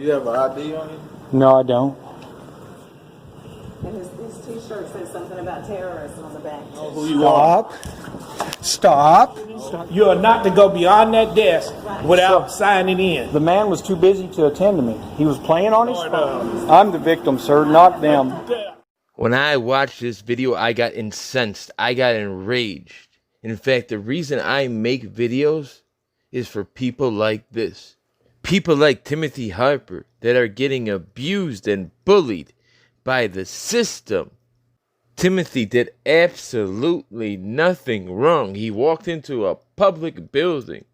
Do you have an ID on you? No, I don't. And his t-shirt says something about terrorists on the back. Know who you are? Stop. You are not to go beyond that desk without signing in. The man was too busy to attend to me. He was playing on his phone. I'm the victim, sir, not them. When I watched this video, I got incensed. I got enraged. In fact, the reason I make videos is for people like this. People like Timothy Harper that are getting abused and bullied by the system. Timothy did absolutely nothing wrong. He walked into a public building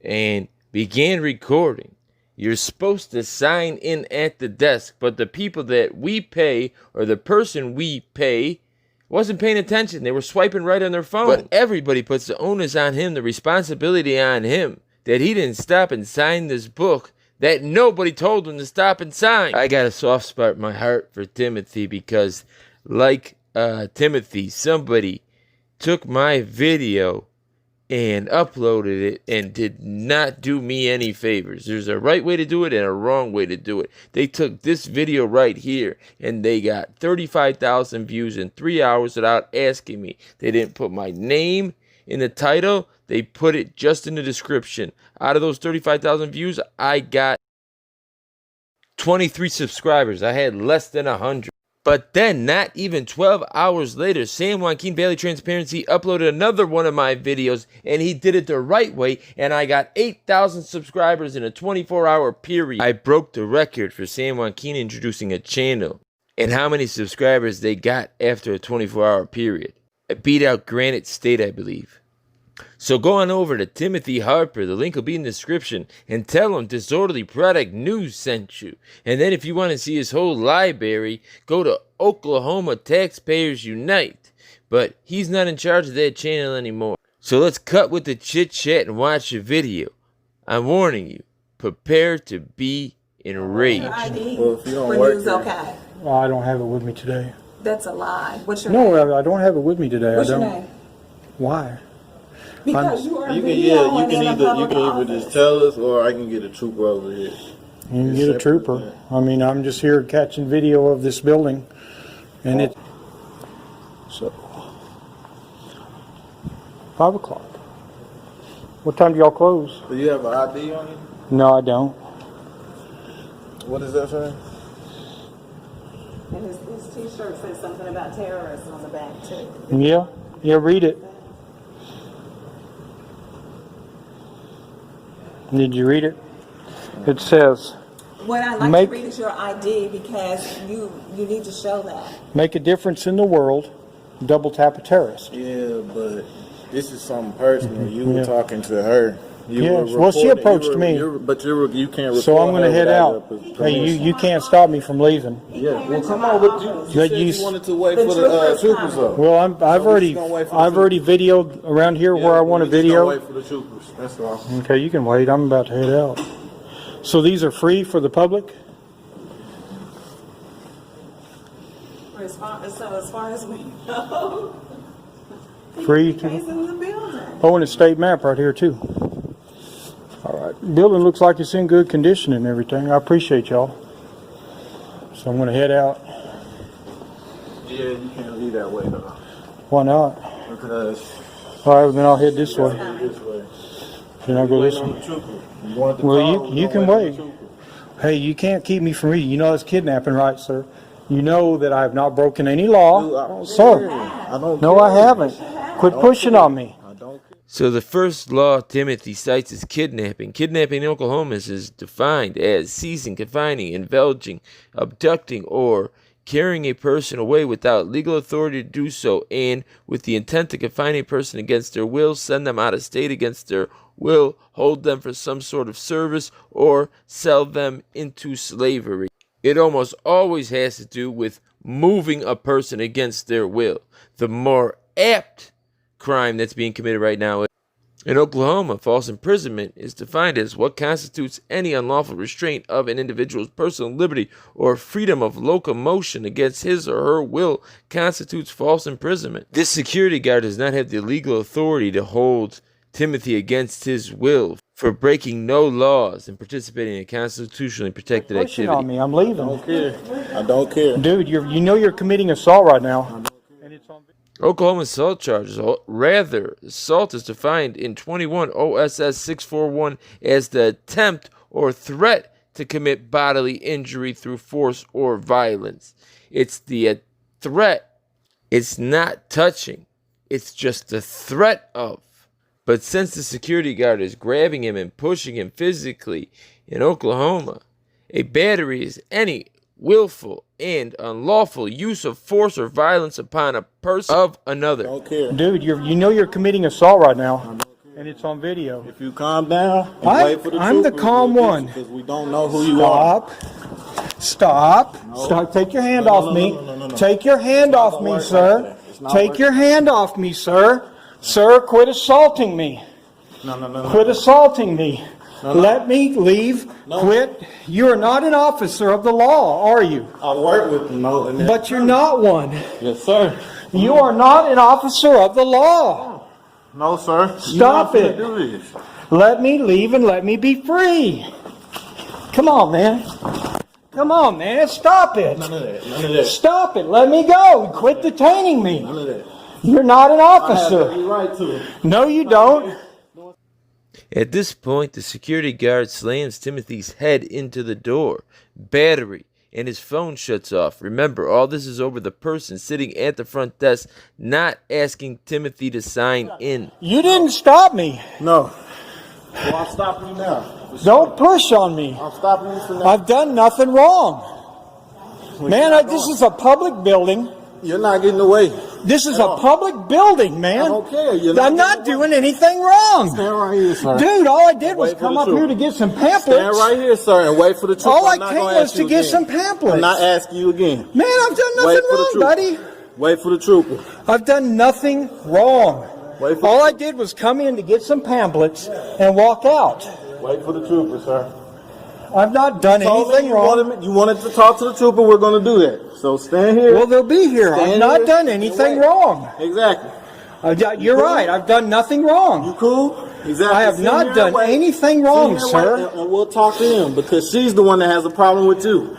and began recording. You're supposed to sign in at the desk, but the people that we pay, or the person we pay, wasn't paying attention. They were swiping right on their phone. But everybody puts the onus on him, the responsibility on him, that he didn't stop and sign this book that nobody told him to stop and sign. I got a soft spot in my heart for Timothy because, like Timothy, somebody took my video and uploaded it and did not do me any favors. There's a right way to do it and a wrong way to do it. They took this video right here and they got 35,000 views in 3 hours without asking me. They didn't put my name in the title. They put it just in the description. Out of those 35,000 views, I got 23 subscribers. I had less than 100. But then, not even 12 hours later, San Joaquin Valley Transparency uploaded another one of my videos, and he did it the right way, and I got 8,000 subscribers in a 24-hour period. I broke the record for San Joaquin introducing a channel, and how many subscribers they got after a 24-hour period. I beat out Granite State, I believe. So go on over to Timothy Harper, the link will be in the description, and tell him Disorderly Product News sent you. And then if you want to see his whole library, go to Oklahoma Taxpayers Unite. But he's not in charge of that channel anymore. So let's cut with the chit chat and watch the video. I'm warning you, prepare to be enraged. Well, if you don't work here, Okay. Well, I don't have it with me today. That's a lie. What's your name? No, I don't have it with me today. What's I your don't. name? Why? Because you are you can video either just tell us, or I can get a trooper over here. You can get a trooper. I mean, I'm just here catching video of this building, and it. So, 5 o'clock. What time do y'all close? Do you have an ID on you? No, I don't. What is that say? And his t-shirt says something about terrorists on the back too. Yeah, read it. Did you read it? It says, What I'd like to read is your ID because you need to show that. make a difference in the world, double tap a terrorist. Yeah, but this is something personal. You were talking to her. Yes, well, she approached me. You can't record. So I'm going to head out. her Hey, you can't stop me from leaving. Yeah, well, come on. But you said you wanted to wait for the troopers up. Well, I've already videoed around here where I want to video. Wait for the troopers. That's all. Okay, you can wait. I'm about to head out. So these are free for the public? As far as we know, Free he's to. in the building. Oh, and a state map right here too. All right, building looks like it's in good condition and everything. I appreciate y'all. So I'm going to head out. Yeah, you can't leave that way though. Why not? Because. All right, then I'll head this way. This way. Then I'll go this way. Well, you can wait. Hey, you can't keep me from reading. You know that's kidnapping, right, sir? You know that I have not broken any law, sir. No, I haven't. Quit pushing on me. So the first law Timothy cites is kidnapping. Kidnapping in Oklahoma is defined as seizing, confining, indulging, abducting, or carrying a person away without legal authority to do so, and with the intent to confine a person against their will, send them out of state against their will, hold them for some sort of service, or sell them into slavery. It almost always has to do with moving a person against their will. The more apt crime that's being committed right now in Oklahoma, false imprisonment is defined as what constitutes any unlawful restraint of an individual's personal liberty or freedom of locomotion against his or her will constitutes false imprisonment. This security guard does not have the legal authority to hold Timothy against his will for breaking no laws and participating in constitutionally protected Pushing on activity. me. I'm leaving. I don't care. I don't care. Dude, you know you're committing assault right now. And it's on Oklahoma assault charges. Rather, assault is defined in 21 OSS 641 as the attempt or threat to commit bodily injury through force or violence. It's the threat. It's not touching. It's just the threat of. But since the security guard is grabbing him and pushing him physically in Oklahoma, a battery is any willful and unlawful use of force or violence upon a person of another. I don't care. Dude, you know you're committing assault right now. And it's on video. If you calm down and wait for the I'm the troopers, calm we'll get one. you, 'cause we don't know who you are. Stop. Stop. Take your hand off me. No. Take your hand not off gonna me, work sir. like that. It's not Take working. your hand off me, sir. Sir, quit assaulting me. No. Quit assaulting me. Let me leave. No. Quit. You are not an officer of the law, are you? I work with them, no. And But you're not one. yes, sir. You are not an officer of the law. No, sir. Stop You're not it. finna do this. Let me leave and let me be free. Come on, man. Come on, man. Stop it. None of that. None of that. Stop it. Let me go. Quit detaining me. None of that. You're not an I have officer. every right to it. No, you don't. At this point, the security guard slams Timothy's head into the door. Battery. And his phone shuts off. Remember, all this is over the person sitting at the front desk, not asking Timothy to sign in. You didn't stop me. No. Well, I'm stopping you now. Don't push on me. I'm stopping you for now. I've done nothing wrong. Man, this is a public building. You're not getting away. This is a public building, I man. don't care. I'm not doing anything wrong. Stand right here, sir. Dude, all I did was Wait for come the up truth. here to get some Stand pamphlets. right here, sir, and wait for the truth. All I I'm not came gonna was ask to you get again. some pamphlets. I'm not asking you again. Man, I've done Wait nothing for the wrong, truth. buddy. Wait for the trooper. I've done nothing wrong. Wait for All the I did was come in to get some pamphlets and walk out. Wait for the trooper, sir. I've not done Told me anything wrong. you wanted to talk to the trooper. We're going to do that. So stand here. Well, they'll be here. I've Stand not here done and anything wait. wrong. Exactly. You're cool? right. I've done nothing You wrong. cool? Exactly. I have Sit not here done and wait. anything Sit wrong, here and sir. wait, and we'll talk to him because she's the one that has a problem with you.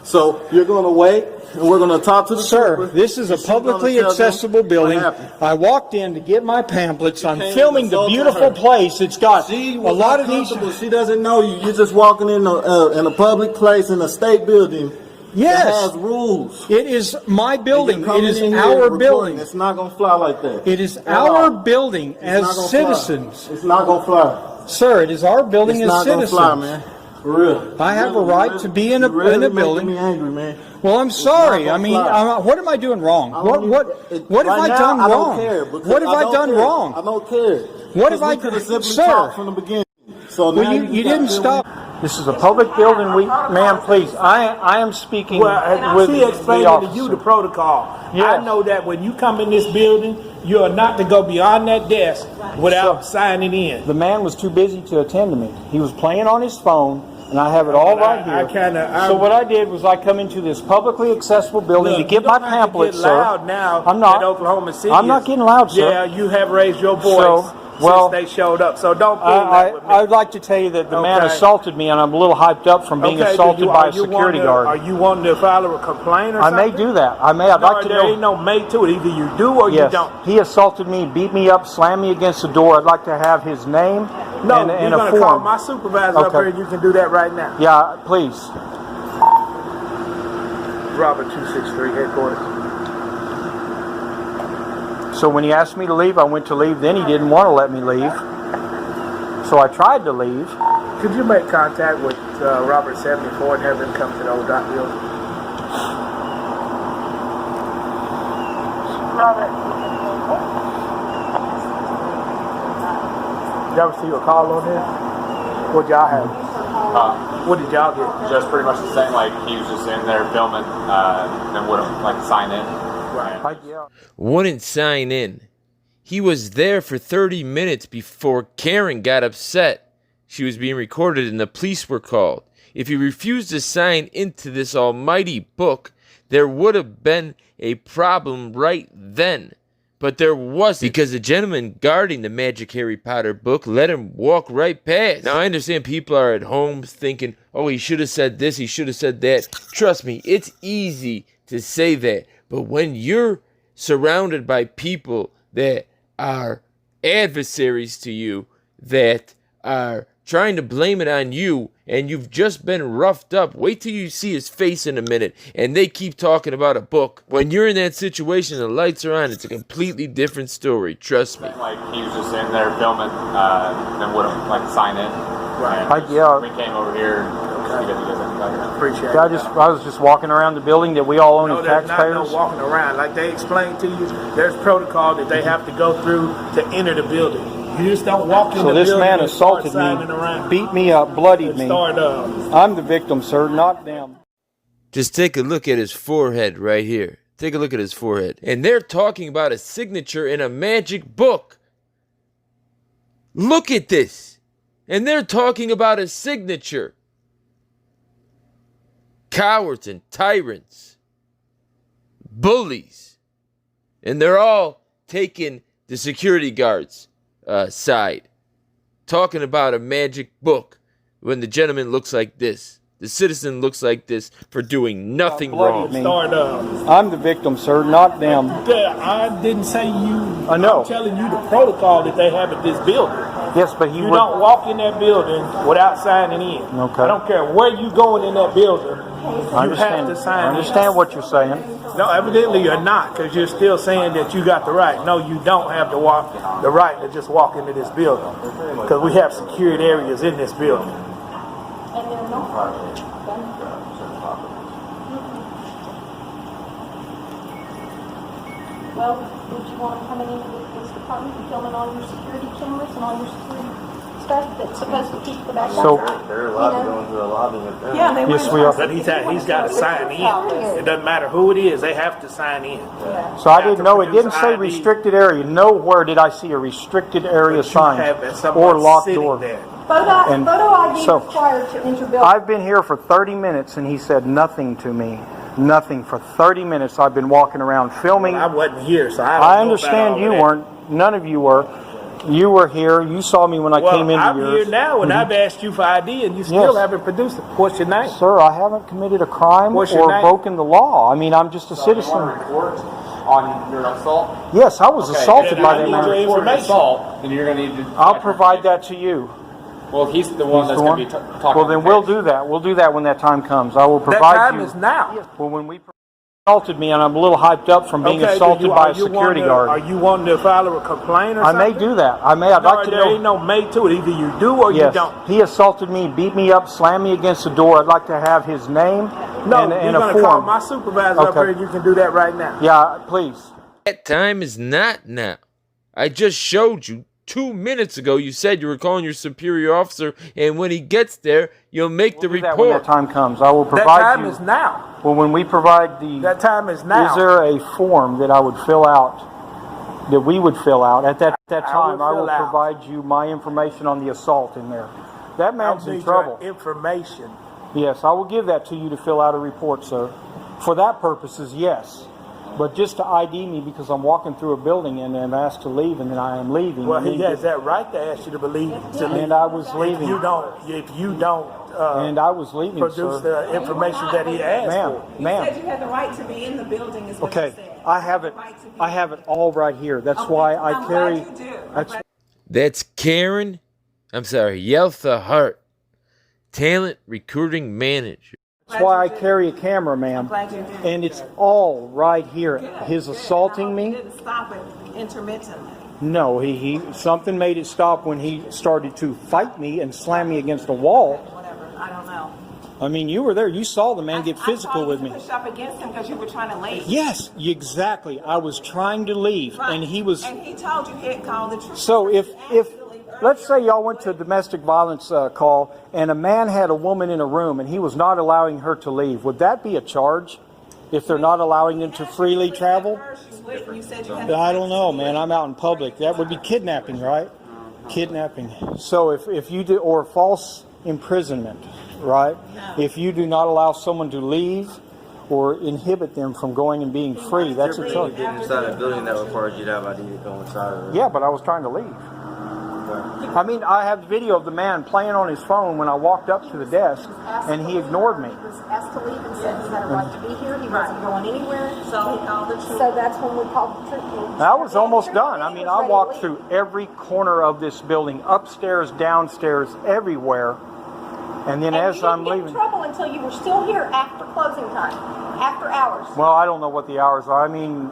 So you're going to wait, and we're going to talk to the Sir, trooper. this is a and she's gonna publicly tell them accessible what building. happened. I walked in to get my pamphlets. I'm came filming and the assaulted beautiful her. place. It's got She a was lot of these. uncomfortable. She doesn't know you. You're just walking in a public place in a state building. Yes. That has rules. It is my building. You're coming It is in here our recording. building. It's not going to fly like that. It is At our all. building It's not as gonna citizens. Fly. It's not going to fly. Sir, it is our building It's as not going to citizens. fly, man. For real. I have a You right to be in a really in a making building. me angry, man. Well, I'm sorry. not I gonna mean, fly. what am I doing wrong? I What don't what even- what have right I now, done I wrong? don't care because What have I don't done care. wrong? I don't care. What have Because I we could have simply Sir. talked from the beginning. So Well, now you got didn't to- stop. This is a public building. Ma'am, please. I am speaking Well, with she explained the to you officer. the protocol. Yes. I know that when you come in this building, you are not to go beyond that desk without signing in. The man was too busy to attend to me. He was playing on his phone, and I have it all right here. So what I did was I come into this publicly accessible building to Look, get you my don't have to pamphlets, get sir. loud now I'm not. in Oklahoma City. I'm not getting loud, sir. Yeah, you have raised your voice So, well, since they showed up. So don't pull that with me. I would like to tell you that the man Okay. assaulted me, and I'm a little hyped up from being Okay, assaulted by a security guard. Are you wanting to file a complaint or I something? may do that. I'd like to there know. ain't no may to it. Either you do or you Yes, don't. he assaulted me, beat me up, slammed me against the door. I'd like to have his name No, and you're a going to call form. my supervisor up Okay. here and you can do that right now. Yeah, please. Robert 263 headquarters. So when he asked me to leave, I went to leave. Then he didn't want to let me leave. So I tried to leave. Could you make contact with Robert 74 and have him come to the old dock building? Did y'all receive a call on this? What y'all have? What did y'all get? Just pretty much the same, like he was just in there filming, and wouldn't like sign in. Right. Wouldn't sign in. He was there for 30 minutes before Karen got upset. She was being recorded and the police were called. If he refused to sign into this almighty book, there would have been a problem right then. But there wasn't, because the gentleman guarding the Magic Harry Potter book let him walk right past. Now, I understand people are at home thinking, oh, he should have said this, he should have said that. Trust me, it's easy to say that. But when you're surrounded by people that are adversaries to you, that are trying to blame it on you, and you've just been roughed up, wait till you see his face in a minute, and they keep talking about a book. When you're in that situation, the lights are on, it's a completely different story, trust me. Like he was just in there filming, then wouldn't like sign in. Right. We came over here. Appreciate it. I was just walking around the building that we all own as there's taxpayers. not no walking around. Like they explained to you, there's protocol that they have to go through to enter the building. You just don't walk in the building. So this man and start assaulted signing me, around. beat me up, bloodied me. Start, I'm the victim, sir, not them. Just take a look at his forehead right here. Take a look at his forehead. And they're talking about a signature in a magic book. Look at this. And they're talking about a signature. Cowards and tyrants. Bullies. And they're all taking the security guards' side. Talking about a magic book when the gentleman looks like this. The citizen looks like this for doing nothing wrong. start, I'm the victim, sir, not them. I didn't say you. I know. I'm telling you the protocol that they have at this building. Yes, but You don't walk in that building without signing in. Okay. I don't care where you going in that building. I You have understand. to sign I understand in. what you're saying. No, evidently you're not, because you're still saying that you got the right. No, you don't have the right to just walk into this building, because we have secured areas in this building. And they're not. Well, would you want to come in with the police department and film in all your security cameras and all your security stuff that's supposed to keep the back So- They're allowed to go into the lobby with them. Yeah, they Yes, were. we are. But he's got to sign in. It doesn't matter who it is; they have to sign in. So I didn't know, it didn't say restricted area. Nowhere did I see a restricted area sign or locked door. And Photo ID so- required to enter building. I've been here for 30 minutes and he said nothing to me. Nothing. For 30 minutes I've been walking around filming. I wasn't here, so I don't know I about understand all you of that. weren't. None of you were. You were here. You saw me when I came into I'm yours. here now, and I've asked you for ID, and you still Yes. haven't produced it. What's your name? Sir, I haven't committed a crime What's or your name? broken the law. I mean, I'm just a citizen. Report on your assault? Yes, I was assaulted then by I that need man. your information. Assault, then you're going to need to. I'll provide that to you. Well, he's the one He's that's the going one? to be talking. Well, then we'll do that. We'll do that when that time comes. I will That provide time you. is now. Well, when we assaulted me, and I'm a little hyped up from being Okay, assaulted by a security Are guard. you wanting to file a complaint or I something? may do that. I may. I'd like to There ain't know. no may to it. Either you do or Yes, you don't. he assaulted me, beat me up, slammed me against the door. I'd like to have his name No, and you're a going to call form. my supervisor up Okay. here, and you can do that right now. Yeah, please. That time is not now. I just showed you 2 minutes ago. You said you were calling your superior officer, and when he gets there, you'll make the Do that when that report. time comes. I will That provide time you. is now. Well, when we provide the. That time is now. Is there a form that I would fill out, that we would fill out at that time? I will fill out. provide you my information on the assault in there. That man's I'll in need trouble. your information. Yes, I will give that to you to fill out a report, sir. For that purposes, yes. But just to ID me because I'm walking through a building and I'm asked to leave and then I am leaving. Well, and he then has that right to ask you to believe. To leave. And I was leaving. If you don't And I was leaving, produce sir. the information that he asked Ma'am, for. You ma'am. said you had the right to be in the building, is what Okay, you said. I have it. I have it all right here. That's why I I'm carry. glad you do. That's That's Yeltha Hart, talent recruiting manager. That's why I carry a camera, ma'am. Glad you did. And it's all right here. His assaulting He me? didn't stop it intermittently. No, he something made it stop when he started to fight me and slam me against a wall. Whatever. I don't know. I mean, you were there. You saw the man get I physical saw with you me. push up against him because you were trying to leave. Yes, exactly. I was trying to leave, Right. and he was. And he told you he had called the truth. So if let's say y'all went to a domestic violence call and a man had a woman in a room and he was not allowing her to leave, would that be a charge? If they're not allowing them to freely travel? You said you had I don't know, man. I'm out in public. That would be kidnapping, right? Kidnapping. So if you do, or false imprisonment, right? If you do not allow someone to leave, or inhibit them from going and being free. That's a choice. Getting inside a building that requires you to have ID to go inside of it. Yeah, but I was trying to leave. I mean, I have video of the man playing on his phone when I walked up to the desk, and he ignored me. He was asked to leave and said he had a right to be here. He wasn't going anywhere. So he called the troop. So that's when we called the troop. I was almost done. I mean, I walked through every corner of this building, upstairs, downstairs, everywhere. And then as I'm you didn't leaving... get in trouble until you were still here after closing time, after hours. Well, I don't know what the hours are. I mean,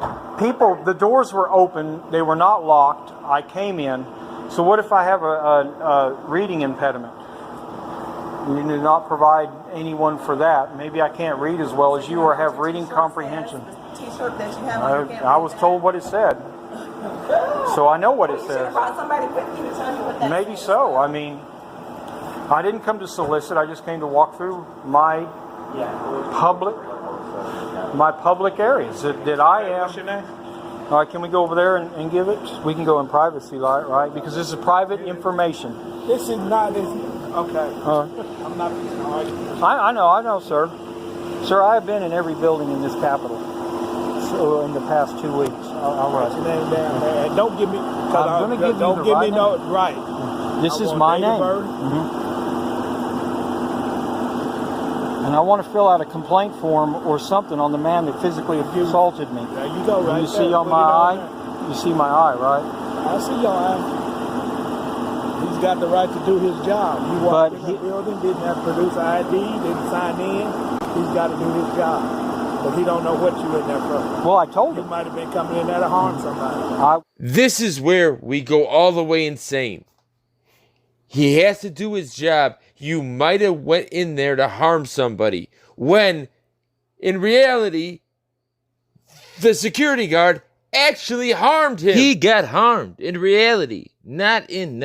the doors were open. They were not locked. I came in. So what if I have a reading impediment? You do not provide anyone for that. Maybe I can't read as well as you or have reading comprehension. T-shirt that you have on, you can't I was told what it said. So I know what it You should have says. brought somebody with you to tell you what that Maybe says. so. I mean, I didn't come to solicit. I just came to walk through my public areas that I am. What's your name? All right, can we go over there and give it? We can go in privacy, right? Because this is private information. This is not this. Okay. I'm not. I know, sir. Sir, I have been in every building in this capital. So in the past 2 weeks, I'll Write your name down there. And don't give me. I'm gonna give you don't the give right me no name. right. This I is want my date of name. birth. And I want to fill out a complaint form or something on the man that physically assaulted me. There you go, right You there. see on Put my it on eye? You see my eye, right? there. I see your eye. He's got the right to do his job. You walked in the building, didn't have to produce ID, didn't sign in. He's got to do his job. But he don't know what you in there for. Well, I told You him. might have been coming in there to harm somebody. This is where we go all the way insane. He has to do his job. You might have went in there to harm somebody, when in reality, the security guard actually harmed him. He got harmed in reality, not in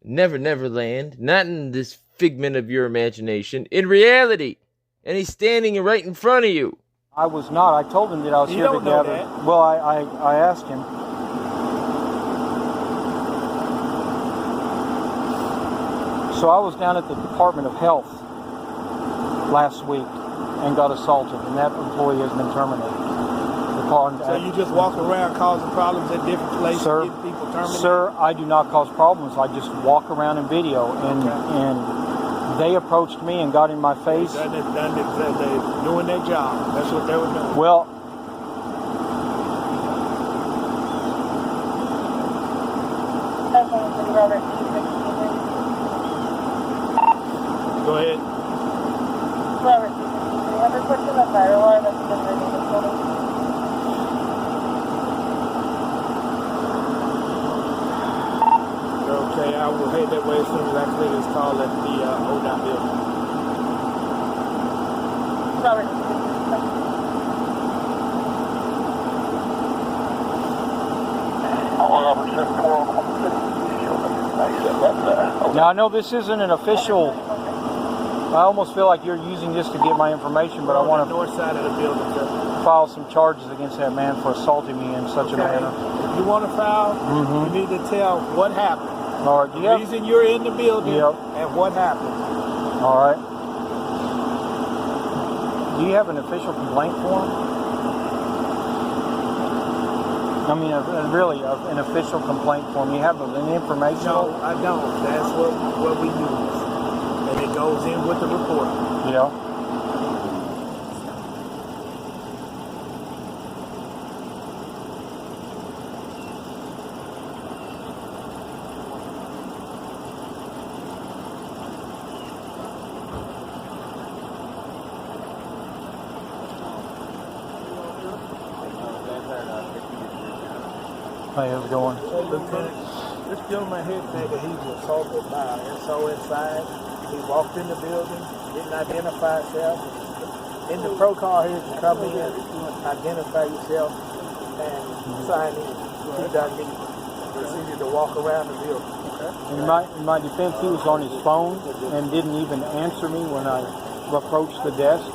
Never Land, not in this figment of your imagination, in reality. And he's standing right in front of you. I was not. I told him that I was You here to don't know gather. that. Well, I asked him. So I was down at the Department of Health last week and got assaulted, and that employee has been terminated. So you just walk around causing problems at different places, Sir, getting people terminated? Sir, I do not cause problems. I just walk around in video, and they approached me and got in my face. They're doing their job. That's what they were doing. Well, Go ahead. Okay, I will head that way as soon as I clear this call at the ODOT building. now I know this isn't an official. I almost feel like you're using this to get my information, but I want to north side of the building, sir. file some charges against that man for assaulting me in such a manner. If you want to file, you need to tell what happened. All right, The reason you're in the building and what happened. All right. Do you have an official complaint form? I mean, really, an official complaint form. You have an information? No, I don't. That's what we use. And it goes in with the report. Yeah. Hey, how's it going? Lieutenant, this gentleman here said that he was assaulted by an SO inside. He walked in the building, didn't identify himself. In the protocol here to come in, identify yourself, and sign in. He doesn't need proceeded to walk around the building. In my defense, he was on his phone and didn't even answer me when I approached the desk.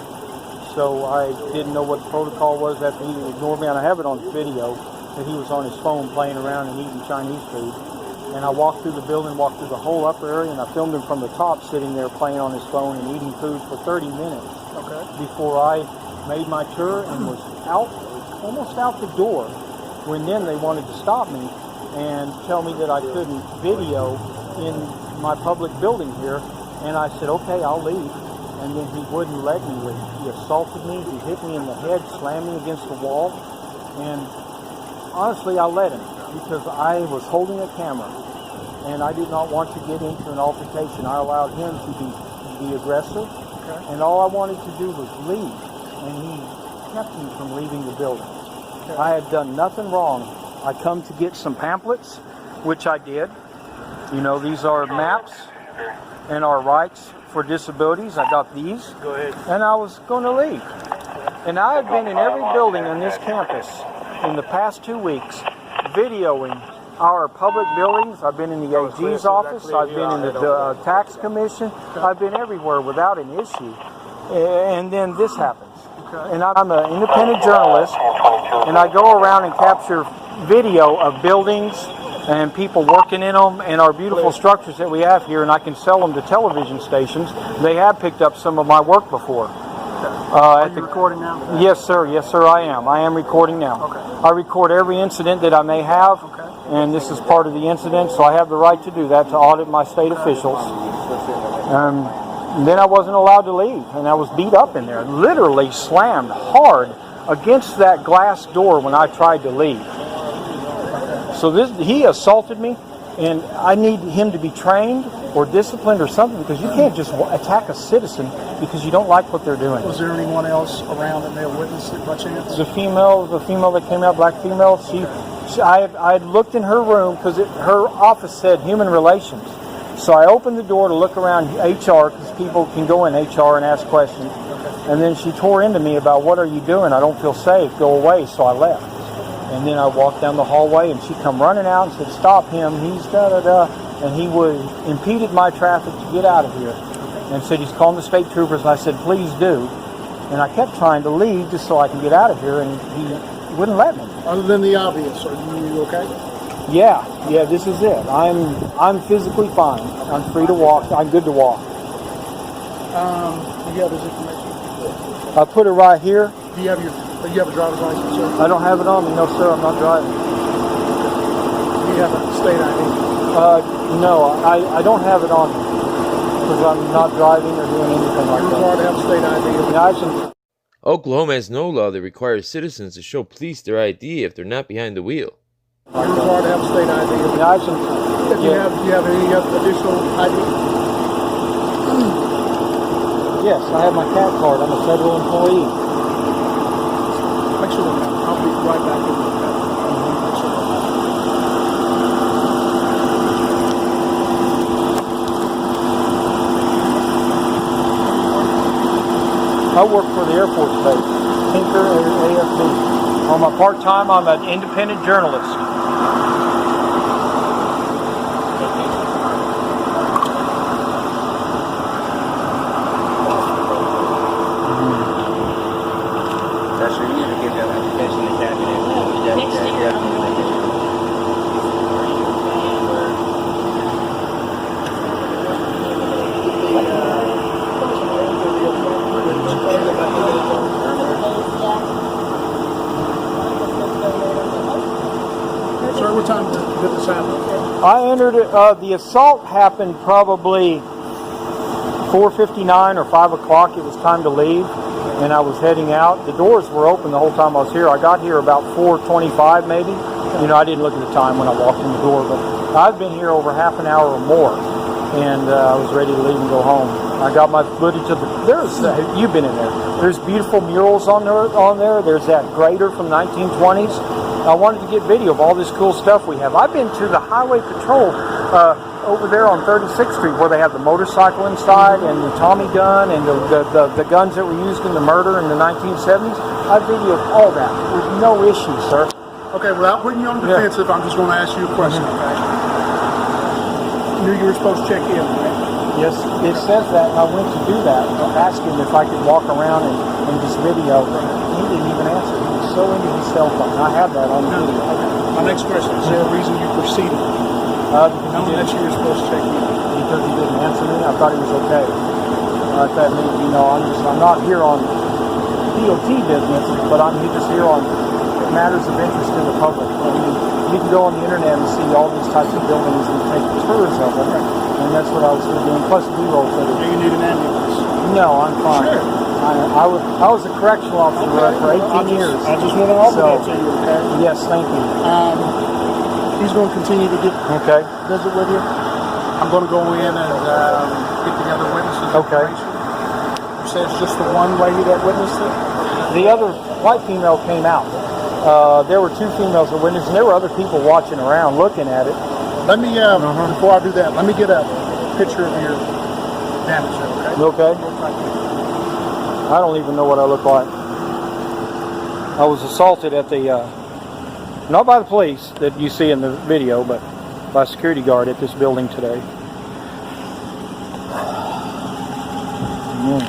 So I didn't know what the protocol was after he ignored me, and I have it on video that he was on his phone playing around and eating Chinese food. And I walked through the building, walked through the whole upper area, and I filmed him from the top sitting there playing on his phone and eating food for 30 minutes. before I made my tour and was out, almost out the door, when then they wanted to stop me and tell me that I couldn't video in my public building here. And I said, okay, I'll leave. And then he wouldn't let me leave. He assaulted me, he hit me in the head, slammed me against the wall. And honestly, I let him because I was holding a camera and I did not want to get into an altercation. I allowed him to be aggressive, and all I wanted to do was leave, and he kept me from leaving the building. I had done nothing wrong. I come to get some pamphlets, which I did. You know, these are maps and our rights for disabilities. I got these. Go ahead. And I was going to leave. And I have been in every building on this campus in the past 2 weeks videoing our public buildings. I've been in the AG's office. I've been in the tax commission. I've been everywhere without an issue. And then this happens. And I'm an independent journalist, and I go around and capture video of buildings and people working in them and our beautiful structures that we have here, and I can sell them to television stations. They have picked up some of my work before. Are you recording now? Yes, sir. Yes, sir, I am. I am recording now. Okay. I record every incident that I may have, and this is part of the incident, so I have the right to do that, to audit my state officials. And then I wasn't allowed to leave, and I was beat up in there, literally slammed hard against that glass door when I tried to leave. So he assaulted me, and I need him to be trained or disciplined or something, because you can't just attack a citizen because you don't like what they're doing. Was there anyone else around that may have witnessed it by chance? The female that came out, black female, I had looked in her room because her office said human relations. So I opened the door to look around HR, because people can go in HR and ask questions. And then she tore into me about, what are you doing? I don't feel safe. Go away. So I left. And then I walked down the hallway, and she come running out and said, stop him. He's da-da-da. And he impeded my traffic to get out of here. And said he's calling the state troopers. And I said, please do. And I kept trying to leave just so I could get out of here, and he wouldn't let me. Other than the obvious, are you okay? Yeah, this is it. I'm physically fine. I'm free to walk. I'm good to walk. You have this information? I put it right here. Do you have a driver's license, sir? I don't have it on me. No, sir, I'm not driving. Do you have a state ID? No, I don't have it on me because I'm not driving or doing anything like that. You're required to have a state ID. Yeah, I can. Oklahoma has no law that requires citizens to show police their ID if they're not behind the wheel. You're required to have a state ID. Yeah, I can. Do you have any other additional ID? Yes, I have my CAT card. I'm a federal employee. Make sure that I'll be right back in the I work for the Air Force Base, Tinker AFB. On my part-time, I'm an independent journalist. That's where you need to get that application to cabinet. Sir, what time did this happen? I entered it, the assault happened probably 4:59 or 5 o'clock. It was time to leave, and I was heading out. The doors were open the whole time I was here. I got here about 4:25 maybe. You know, I didn't look at the time when I walked in the door, but I've been here over half an hour or more, and I was ready to leave and go home. I got my footage of you've been in there. There's beautiful murals on there. There's that grater from 1920s. I wanted to get video of all this cool stuff we have. I've been to the highway patrol over there on 36th Street, where they have the motorcycle inside and the Tommy gun and the guns that were used in the murder in the 1970s. I videoed all that with no issue, sir. Okay, without putting you on the defensive, I'm just going to ask you a question, okay? You knew you were supposed to check in, right? Yes, it says that, and I went to do that. I asked him if I could walk around and just video. He didn't even answer. He was so into his cell phone. I have that on video. My next question, is there a reason you proceeded? Because Knowing that you were supposed to check in. Because he didn't answer me, I thought he was okay. that means, you know, I'm not here on DOT business, but I'm just here on matters of interest to the public. I mean, you can go on the internet and see all these types of buildings and take tours of them, and that's what I was doing. Plus B-roll footage. Do you need an ambulance? No, I'm fine. Sure. I was a correctional officer for 18 years. I just want to offer that to you, okay? Yes, thank you. He's going to continue to Okay. visit with you. I'm going to go in and get together witnesses. Okay. You say it's just the one lady that witnessed it? The other white female came out. There were two females that witnessed, and there were other people watching around looking at it. Let me, before I do that, let me get a picture of your damage, okay? Okay. I don't even know what I look like. I was assaulted at the, not by the police that you see in the video, but by a security guard at this building today.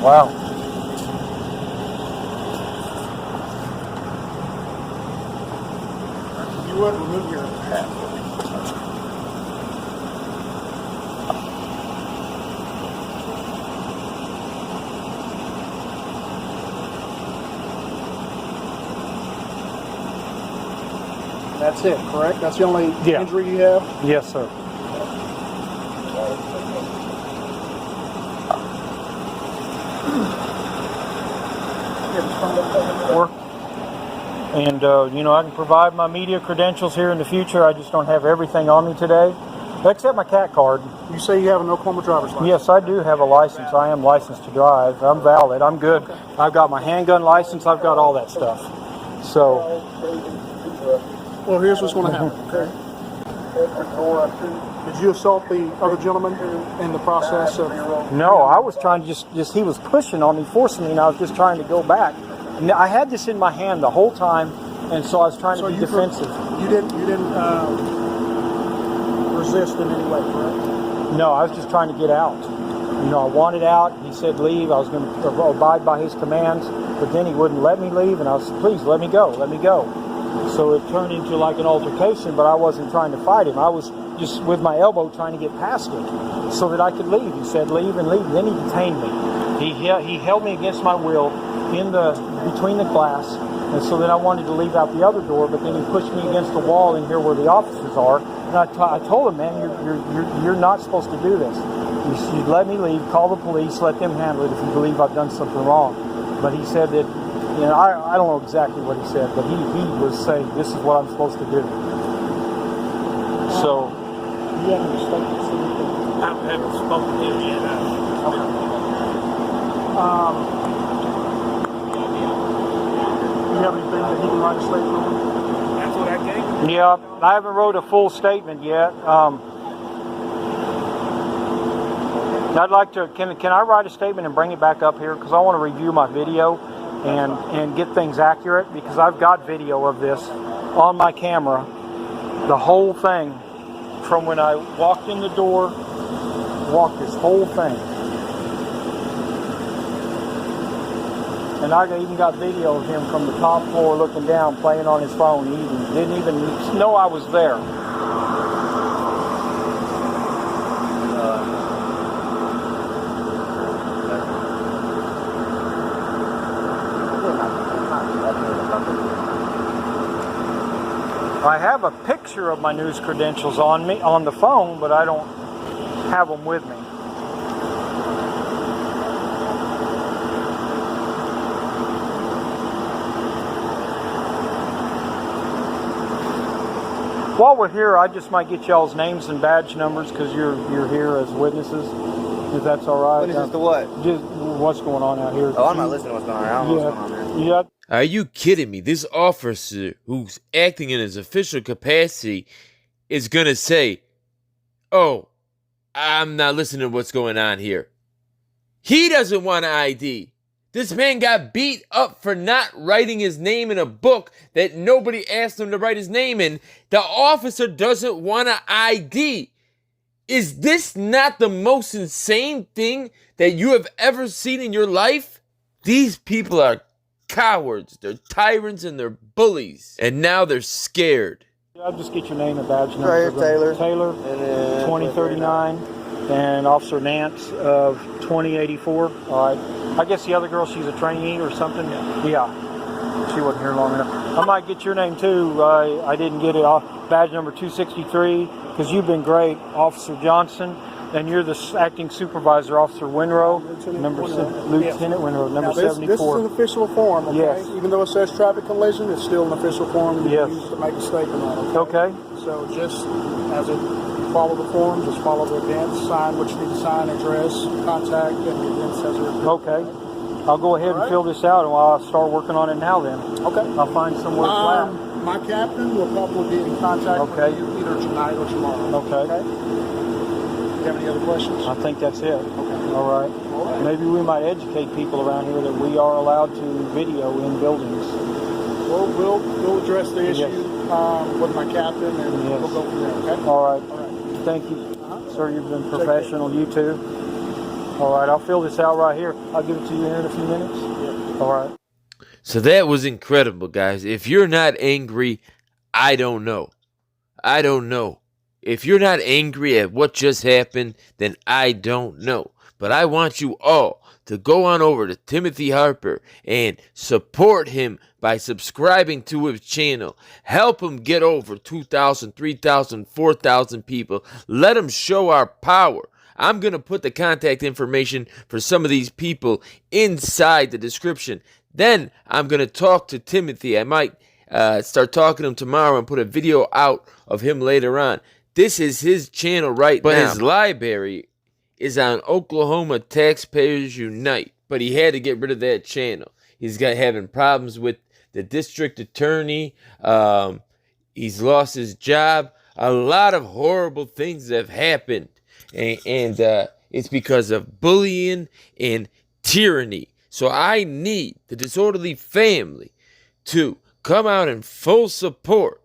Wow. You would remove your hat. That's it, correct? That's the only injury you have? Yes, sir. And, you know, I can provide my media credentials here in the future. I just don't have everything on me today, except my CAT card. You say you have an Oklahoma driver's license? Yes, I do have a license. I am licensed to drive. I'm valid. I'm good. Okay. I've got my handgun license. I've got all that stuff. So. Well, here's what's going to happen, okay? Did you assault the other gentleman in the process of... No, I was trying to just he was pushing on me, forcing me, and I was just trying to go back. And I had this in my hand the whole time, and so I was trying to be defensive. You didn't resist in any way, correct? No, I was just trying to get out. You know, I wanted out. He said leave. I was going to abide by his commands, but then he wouldn't let me leave, and I was, please, let me go, let me go. So it turned into like an altercation, but I wasn't trying to fight him. I was just with my elbow trying to get past him so that I could leave. He said leave and leave. Then he detained me. He held me against my will between the glass, and so then I wanted to leave out the other door, but then he pushed me against the wall in here where the officers are. And I told him, man, you're not supposed to do this. You let me leave, call the police, let them handle it if you believe I've done something wrong. But he said that, you know, I don't know exactly what he said, but he was saying this is what I'm supposed to do. So you haven't spoken to him? I haven't spoken to him yet. You have anything that he can write a statement on? That's what I gave. yeah, I haven't wrote a full statement yet. I'd like to. Can I write a statement and bring it back up here because I want to review my video and get things accurate because I've got video of this on my camera, the whole thing from when I walked in the door, walked this whole thing. And I even got video of him from the top floor looking down, playing on his phone. He didn't even know I was there. I have a picture of my news credentials on me on the phone, but I don't have them with me. While we're here, I just might get y'all's names and badge numbers because you're here as witnesses. If that's all right. Witnesses to what? Just what's going on out here. Oh, I'm not listening to what's going on. I don't know what's going on, man. Yeah. Are you kidding me? This officer who's acting in his official capacity is going to say, oh, I'm not listening to what's going on here. He doesn't want an ID. This man got beat up for not writing his name in a book that nobody asked him to write his name in. The officer doesn't want an ID. Is this not the most insane thing that you have ever seen in your life? These people are cowards, they're tyrants, and they're bullies. And now they're scared. I'll just get your name and badge number. Right here, Taylor. Taylor, And then 2039, and Officer Nance of 2084. All right. I guess the other girl, she's a trainee or something. Yeah. She wasn't here long enough. I might get your name too. I didn't get it off. Badge number 263, because you've been great, Officer Johnson, and you're the acting supervisor, Officer Winrow, Lieutenant Winrow, number 74. This is an official form, okay? Yes. Even though it says traffic collision, it's still an official form to Yes. use to make a statement on. Okay. So just as it follow the form, just follow the events, sign what you need to sign, address, contact, and the events as a Okay. I'll go ahead and fill this out, and I'll start working on it now then. Okay. I'll find somewhere flat. My captain will probably be in contact with you either tonight or tomorrow. Okay. Do you have any other questions? I think that's it. Okay. All right. Maybe we might educate people around here that we are allowed to video in buildings. We'll address the issue with my captain, and we'll go from there, okay? All right. Thank you. Sir, you've been professional. You too. All right, I'll fill this out right here. I'll give it to you here in a few minutes. Yeah. All right. So that was incredible, guys. If you're not angry, I don't know. I don't know. If you're not angry at what just happened, then I don't know. But I want you all to go on over to Timothy Harper and support him by subscribing to his channel. Help him get over 2,000, 3,000, 4,000 people. Let him show our power. I'm going to put the contact information for some of these people inside the description. Then I'm going to talk to Timothy. I might start talking to him tomorrow and put a video out of him later on. This is his channel right now. But his library is on Oklahoma Taxpayers Unite. But he had to get rid of that channel. He's having problems with the district attorney. He's lost his job. A lot of horrible things have happened. And it's because of bullying and tyranny. So I need the Disorderly family to come out in full support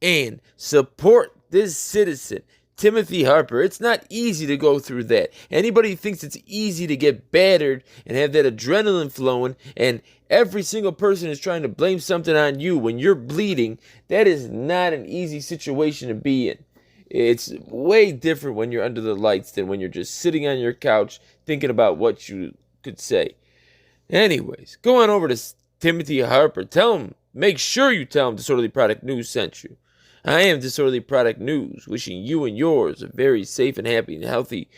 and support this citizen, Timothy Harper. It's not easy to go through that. Anybody who thinks it's easy to get battered and have that adrenaline flowing, and every single person is trying to blame something on you when you're bleeding, that is not an easy situation to be in. It's way different when you're under the lights than when you're just sitting on your couch thinking about what you could say. Anyways, go on over to Timothy Harper. Tell him, make sure you tell him Disorderly Product News sent you. I am Disorderly Product News, wishing you and yours a very safe and happy and healthy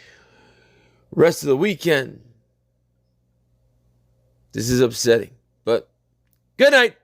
rest of the weekend. This is upsetting, but good night.